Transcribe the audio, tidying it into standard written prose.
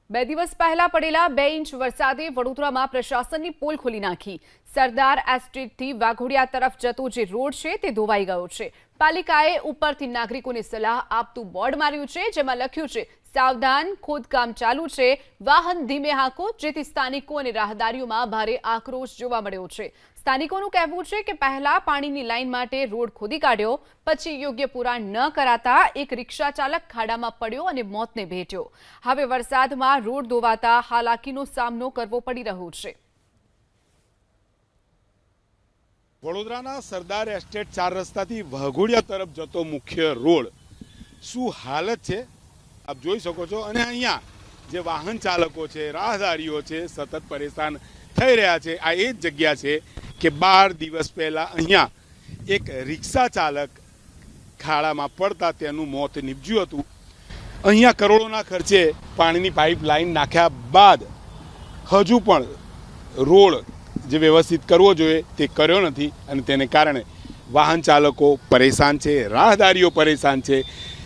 2 દિવસ પહેલા પડેલા 2 ઇંચ વરસાદે વડોદરામાં પ્રશાસનની પોલ ખોલી નાખી। સરદાર એસ્ટેટથી વાઘોડિયા તરફ જતો જે રોડ છે તે ધોવાઈ ગયો છે। પાલિકાએ ઉપરથી નાગરિકોને સલાહ આપતું બોર્ડ માર્યું છે, જેમાં લખ્યું છે સાવધાન, ખોદકામ ચાલુ છે, વાહન ધીમે હાંકો, જેથી સ્થાનિકો અને રાહદારીઓમાં ભારે આક્રોશ જોવા મળ્યો છે। સ્થાનિકોનું કહેવું છે કે પહેલા પાણીની લાઈન માટે રોડ ખોદી કાઢ્યો, પછી યોગ્ય પુરાણ ન કરાતા એક રિક્ષા ચાલક ખાડામાં પડ્યો અને મોતને ભેટ્યો। હવે વરસાદમાં રોડ ધોવાતા હાલાકીનો સામનો કરવો પડી રહ્યો છે। વડોદરાના સરદાર એસ્ટેટ 4 રસ્તાથી વાઘોડિયા તરફ જતો મુખ્ય રોડ શું હાલત છે આપ જોઈ શકો છો। અને અહીંયા જે વાહન ચાલકો છે, રાહદારીઓ છે, સતત પરેશાન થઈ રહ્યા છે। આ એ જ જગ્યા છે કે 12 દિવસ પહેલા અહીંયા એક રિક્ષા ચાલક ખાડામાં પડતા તેનું મોત નીપજ્યું હતું। અહીંયા કરોડોના ખર્ચે પાણીની પાઇપ લાઈન નાખ્યા બાદ હજુ પણ રોડ જે વ્યવસ્થિત કરવો જોઈએ તે કર્યો નથી અને તેને કારણે વાહન ચાલકો પરેશાન છે, રાહદારીઓ પરેશાન છે।